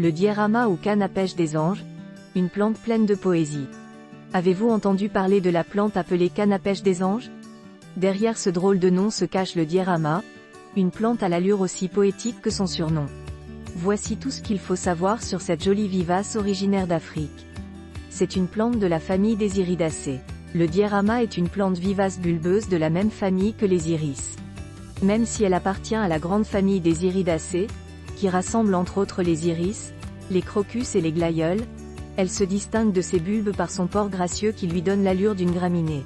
Le diorama ou canne à pêche des anges, une plante pleine de poésie. Avez-vous entendu parler de la plante appelée canne à pêche des anges? Derrière ce drôle de nom se cache le diorama, une plante à l'allure aussi poétique que son surnom. Voici tout ce qu'il faut savoir sur cette jolie vivace originaire d'Afrique. C'est une plante de la famille des iridacées. Le diorama est une plante vivace bulbeuse de la même famille que les iris. Même si elle appartient à la grande famille des iridacées, qui rassemble entre autres les iris, les crocus et les glaïeuls, elle se distingue de ses bulbes par son port gracieux qui lui donne l'allure d'une graminée.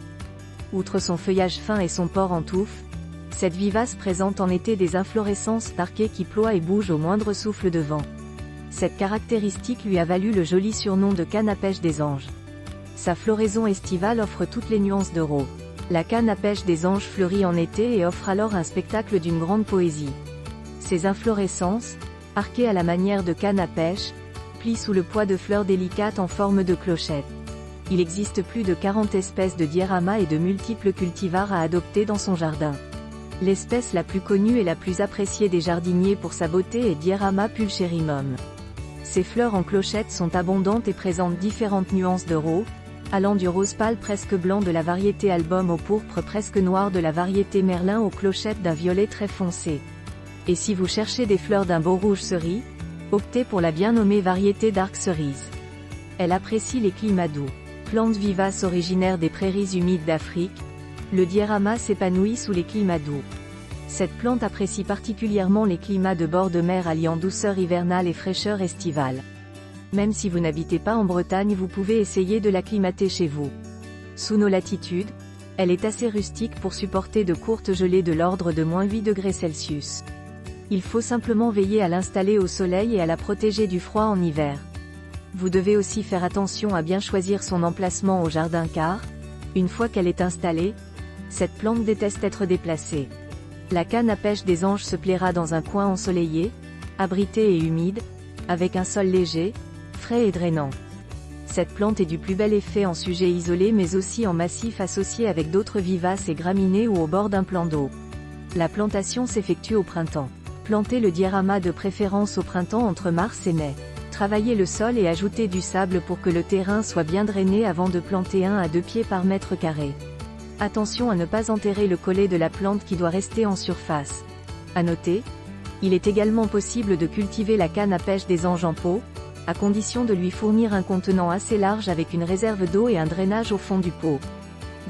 Outre son feuillage fin et son port en touffe, cette vivace présente en été des inflorescences arquées qui ploient et bougent au moindre souffle de vent. Cette caractéristique lui a valu le joli surnom de canne à pêche des anges. Sa floraison estivale offre toutes les nuances de rose. La canne à pêche des anges fleurit en été et offre alors un spectacle d'une grande poésie. Ses inflorescences, arquées à la manière de canne à pêche, plient sous le poids de fleurs délicates en forme de clochette. Il existe plus de 40 espèces de diorama et de multiples cultivars à adopter dans son jardin. L'espèce la plus connue et la plus appréciée des jardiniers pour sa beauté est Diorama pulcherrimum. Ses fleurs en clochette sont abondantes et présentent différentes nuances de rose, allant du rose pâle presque blanc de la variété album au pourpre presque noir de la variété merlin aux clochettes d'un violet très foncé. Et si vous cherchez des fleurs d'un beau rouge cerise, optez pour la bien nommée variété dark cerise. Elle apprécie les climats doux. Plante vivace originaire des prairies humides d'Afrique, le diorama s'épanouit sous les climats doux. Cette plante apprécie particulièrement les climats de bord de mer alliant douceur hivernale et fraîcheur estivale. Même si vous n'habitez pas en Bretagne, vous pouvez essayer de l'acclimater chez vous. Sous nos latitudes, elle est assez rustique pour supporter de courtes gelées de l'ordre de -8 degrés Celsius. Il faut simplement veiller à l'installer au soleil et à la protéger du froid en hiver. Vous devez aussi faire attention à bien choisir son emplacement au jardin car, une fois qu'elle est installée, cette plante déteste être déplacée. La canne à pêche des anges se plaira dans un coin ensoleillé, abrité et humide, avec un sol léger, frais et drainant. Cette plante est du plus bel effet en sujet isolé mais aussi en massif associé avec d'autres vivaces et graminées ou au bord d'un plan d'eau. La plantation s'effectue au printemps. Plantez le diorama de préférence au printemps entre mars et mai. Travaillez le sol et ajoutez du sable pour que le terrain soit bien drainé avant de planter 1 à 2 pieds par mètre carré. Attention à ne pas enterrer le collet de la plante qui doit rester en surface. À noter, il est également possible de cultiver la canne à pêche des anges en pot, à condition de lui fournir un contenant assez large avec une réserve d'eau et un drainage au fond du pot.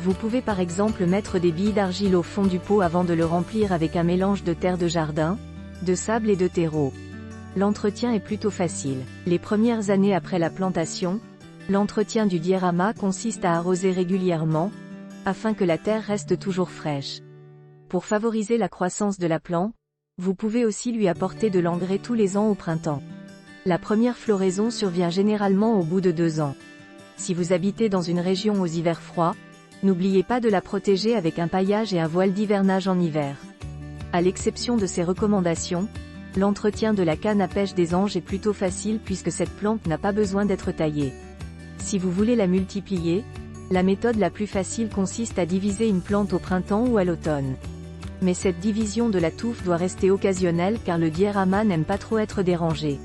Vous pouvez par exemple mettre des billes d'argile au fond du pot avant de le remplir avec un mélange de terre de jardin, de sable et de terreau. L'entretien est plutôt facile. Les premières années après la plantation, l'entretien du diorama consiste à arroser régulièrement, afin que la terre reste toujours fraîche. Pour favoriser la croissance de la plante, vous pouvez aussi lui apporter de l'engrais tous les ans au printemps. La première floraison survient généralement au bout de 2 ans. Si vous habitez dans une région aux hivers froids, n'oubliez pas de la protéger avec un paillage et un voile d'hivernage en hiver. À l'exception de ces recommandations, l'entretien de la canne à pêche des anges est plutôt facile puisque cette plante n'a pas besoin d'être taillée. Si vous voulez la multiplier, la méthode la plus facile consiste à diviser une plante au printemps ou à l'automne. Mais cette division de la touffe doit rester occasionnelle car le diorama n'aime pas trop être dérangé.